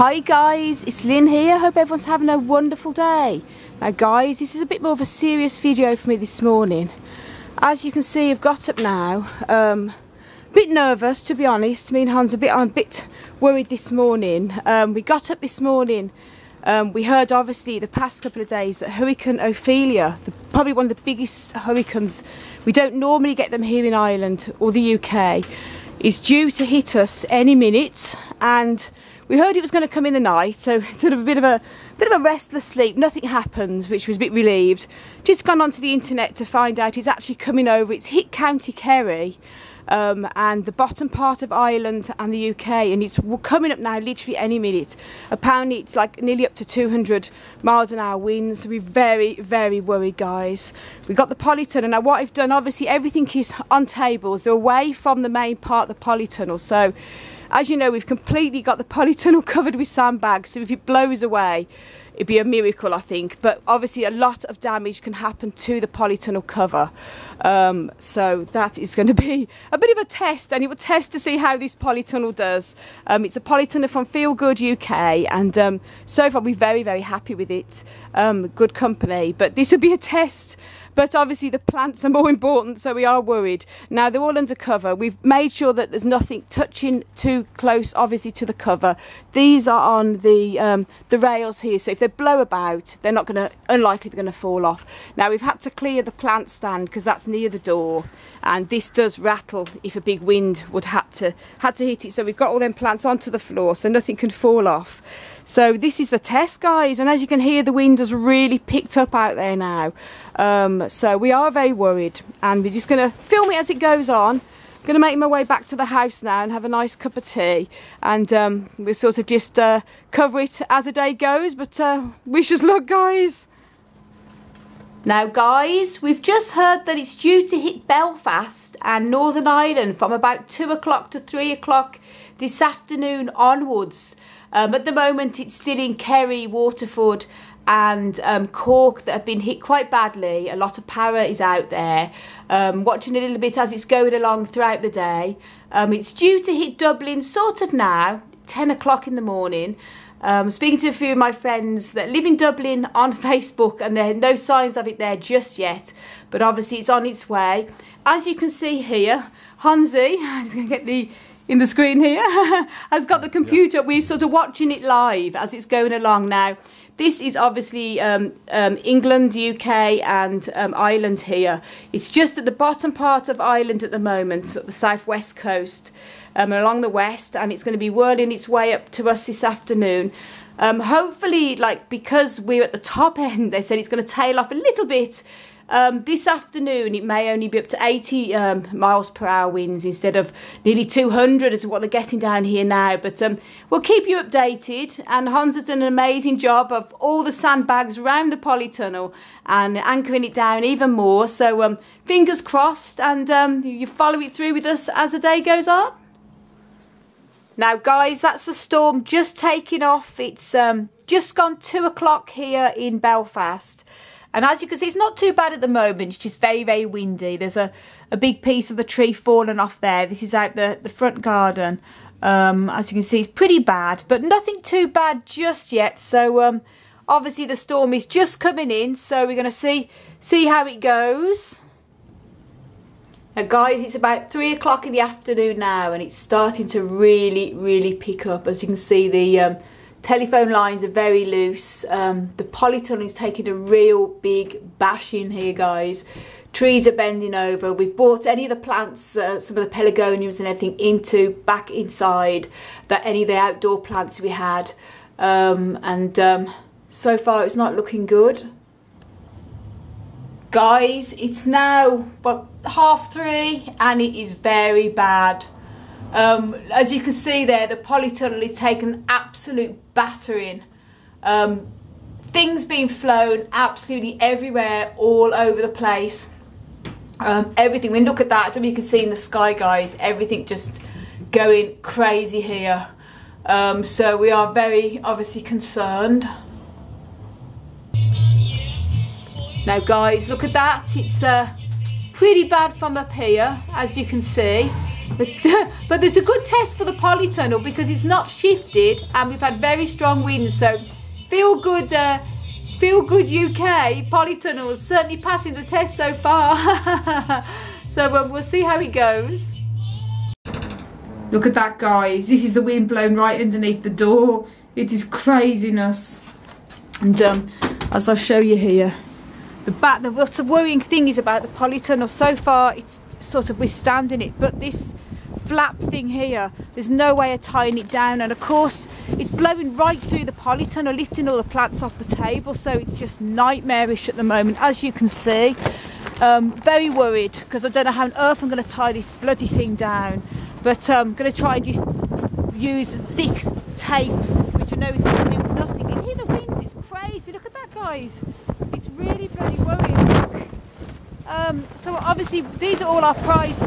Hi guys, it's Lynn here. Hope everyone's having a wonderful day. Now guys, this is a bit more of a serious video for me this morning. As you can see, I've got up now. A bit nervous, to be honest. Me and Hans I'm a bit worried this morning. We got up this morning. We heard obviously the past couple of days that Hurricane Ophelia, probably one of the biggest hurricanes, we don't normally get them here in Ireland or the UK, is due to hit us any minute, and we heard it was going to come in the night, so sort of a bit of a restless sleep. Nothing happened, which was a bit relieved. Just gone onto the internet to find out it's actually coming over. It's hit County Kerry and the bottom part of Ireland and the UK, and it's coming up now literally any minute. Apparently it's like nearly up to 200 miles an hour winds, so we're very, very worried, guys. We got the Polytunnel. Now what I've done, obviously everything is on tables. They're away from the main part of the Polytunnel, so as you know, we've completely got the Polytunnel covered with sandbags, so if it blows away, it'd be a miracle, I think. But obviously a lot of damage can happen to the Polytunnel cover. So that is going to be a bit of a test, and it will test to see how this Polytunnel does. It's a Polytunnel from Feel Good UK, and so far we're very, very happy with it. Good company, but this will be a test. But obviously the plants are more important, so we are worried. Now they're all under cover. We've made sure that there's nothing touching too close, obviously, to the cover. These are on the rails here, so if they blow about, they're not going to, unlikely they're going to fall off. Now we've had to clear the plant stand because that's near the door, and this does rattle if a big wind would had to hit it. So we've got all them plants onto the floor, so nothing can fall off. So this is the test, guys, and as you can hear, the wind has really picked up out there now. So we are very worried, and we're just going to film it as it goes on. I'm going to make my way back to the house now and have a nice cup of tea, and we'll sort of just cover it as the day goes, but wish us luck, guys. Now guys, we've just heard that it's due to hit Belfast and Northern Ireland from about 2 o'clock to 3 o'clock this afternoon onwards. At the moment it's still in Kerry, Waterford and Cork that have been hit quite badly. A lot of power is out there. Watching a little bit as it's going along throughout the day. It's due to hit Dublin sort of now, 10 o'clock in the morning. Speaking to a few of my friends that live in Dublin on Facebook, and there are no signs of it there just yet, but obviously it's on its way. As you can see here, Hansi, I'm just going to get in the screen here, has got the computer. Yeah. We're sort of watching it live as it's going along now. This is obviously England, UK and Ireland here. It's just at the bottom part of Ireland at the moment, at the southwest coast, along the west, and it's going to be whirling its way up to us this afternoon. Hopefully, like, because we're at the top end, they said it's going to tail off a little bit. This afternoon it may only be up to 80 miles per hour winds instead of nearly 200 as what they're getting down here now, but we'll keep you updated. And Hans has done an amazing job of all the sandbags around the Polytunnel and anchoring it down even more, so fingers crossed, and you follow it through with us as the day goes on. Now guys, that's the storm just taking off. It's just gone 2 o'clock here in Belfast. And as you can see, it's not too bad at the moment. It's just very, very windy. There's a big piece of the tree fallen off there. This is out the front garden. As you can see, it's pretty bad, but nothing too bad just yet. So obviously the storm is just coming in, so we're going to see how it goes. Now guys, it's about 3 o'clock in the afternoon now, and it's starting to really, really pick up. As you can see, the telephone lines are very loose. The Polytunnel is taking a real big bashing here, guys. Trees are bending over. We've brought any of the plants, some of the pelargoniums and everything, back inside, that any of the outdoor plants we had. So far it's not looking good. Guys, it's now about 3:30 and it is very bad. As you can see there, the Polytunnel is taking absolute battering. Things being flown absolutely everywhere, all over the place. Everything, when you look at that, you can see in the sky, guys, everything just going crazy here. So we are very obviously concerned. Now guys, look at that. It's pretty bad from up here, as you can see. But there's a good test for the Polytunnel because it's not shifted and we've had very strong winds. So feel good UK Polytunnel is certainly passing the test so far. So we'll see how it goes. Look at that, guys. This is the wind blowing right underneath the door. It is craziness. And as I'll show you here, what's the worrying thing is about the Polytunnel. So far it's sort of withstanding it, but this flap thing here, there's no way of tying it down, and of course it's blowing right through the Polytunnel, lifting all the plants off the table, so it's just nightmarish at the moment, as you can see. Very worried because I don't know how on earth I'm going to tie this bloody thing down, but I'm going to try and just use thick tape, which I know is going to do nothing. And here the winds, it's crazy. Look at that, guys. It's really bloody worrying. Look. So obviously these are all our prized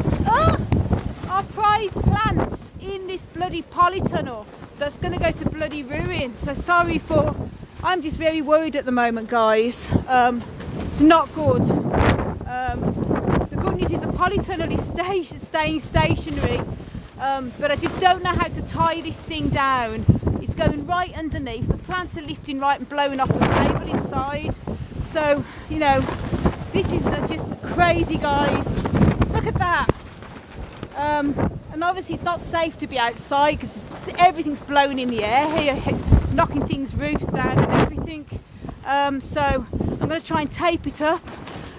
plants in this bloody Polytunnel that's going to go to bloody ruin. So sorry for, I'm just very worried at the moment, guys. It's not good. The good news is the Polytunnel is staying stationary, but I just don't know how to tie this thing down. It's going right underneath, the plants are lifting right and blowing off the table inside. So, you know, this is just crazy, guys. Look at that. And obviously it's not safe to be outside because everything's blowing in the air here, knocking things, roofs down and everything. So I'm going to try and tape it up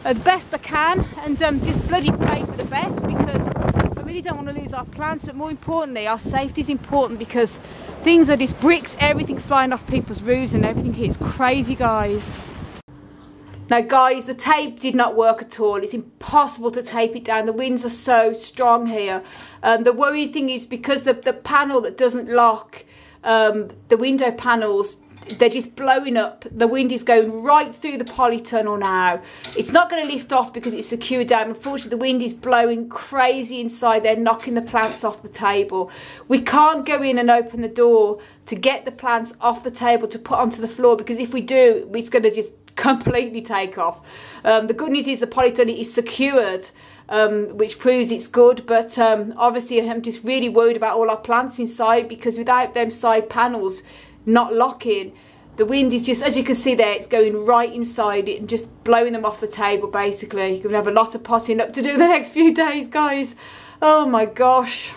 the best I can and just bloody pray for the best, because I really don't want to lose our plants, but more importantly our safety is important, because things are just bricks, everything flying off people's roofs and everything here. It's crazy, guys. Now guys, the tape did not work at all. It's impossible to tape it down. The winds are so strong here. The worrying thing is because the panel that doesn't lock, the window panels, they're just blowing up. The wind is going right through the Polytunnel now. It's not going to lift off because it's secured down. Unfortunately, the wind is blowing crazy inside there, knocking the plants off the table. We can't go in and open the door to get the plants off the table to put onto the floor, because if we do, it's going to just completely take off. The good news is the Polytunnel is secured, which proves it's good, but obviously I'm just really worried about all our plants inside, because without them side panels not locking, the wind is just, as you can see there, it's going right inside it and just blowing them off the table basically. You're going to have a lot of potting up to do the next few days, guys. Oh my gosh.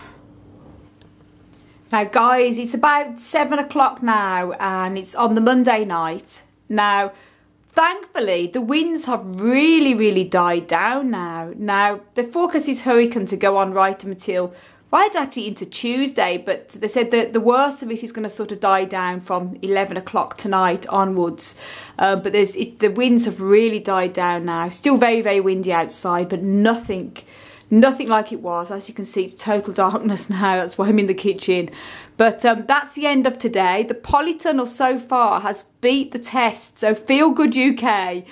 Now guys, it's about 7 o'clock now and it's on the Monday night. Now thankfully the winds have really died down now. Now the forecast is hurricane to go on right until actually into Tuesday, but they said that the worst of it is going to sort of die down from 11 o'clock tonight onwards. But the winds have really died down now. Still very windy outside, but nothing like it was. As you can see, it's total darkness now. That's why I'm in the kitchen. But that's the end of today. The Polytunnel so far has beat the test. So feel good UK.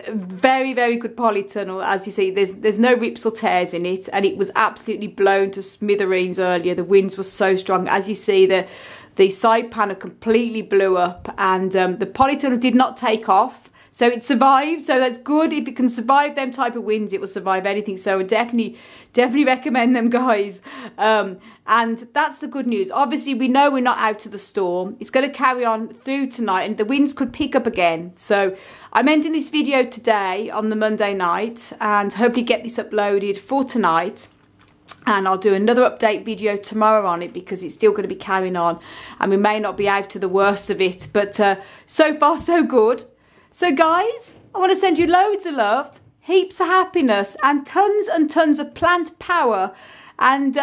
Very good Polytunnel. As you see, there's no rips or tears in it, and it was absolutely blown to smithereens earlier. The winds were so strong. As you see, the side panel completely blew up, and the Polytunnel did not take off, so it survived. So that's good. If it can survive them type of winds, it will survive anything. So I definitely recommend them, guys. And that's the good news. Obviously we know we're not out of the storm. It's going to carry on through tonight and the winds could pick up again. So I'm ending this video today on the Monday night and hopefully get this uploaded for tonight. And I'll do another update video tomorrow on it, because it's still going to be carrying on and we may not be out to the worst of it. But so far so good. So guys, I want to send you loads of love, heaps of happiness and tons of plant power, and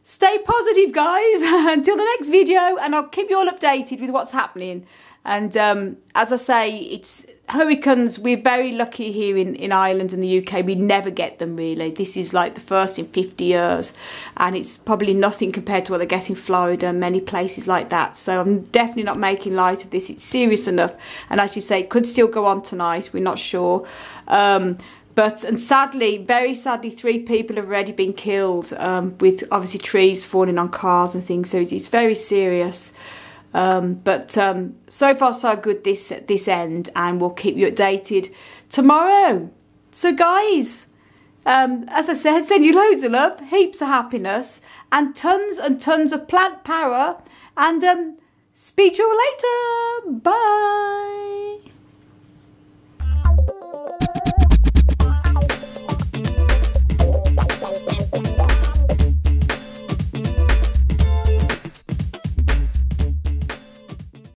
stay positive, guys, until the next video, and I'll keep you all updated with what's happening. And as I say, it's hurricanes, we're very lucky here in Ireland and the UK. We never get them, really. This is like the first in 50 years, and it's probably nothing compared to what they get in Florida and many places like that. So I'm definitely not making light of this. It's serious enough, and as you say, it could still go on tonight. We're not sure. And sadly, very sadly, 3 people have already been killed, with obviously trees falling on cars and things. So it's very serious. So far so good this end, and we'll keep you updated tomorrow. So guys, As I said, send you loads of love, heaps of happiness, and tons of plant power. And speak to you all later. Bye.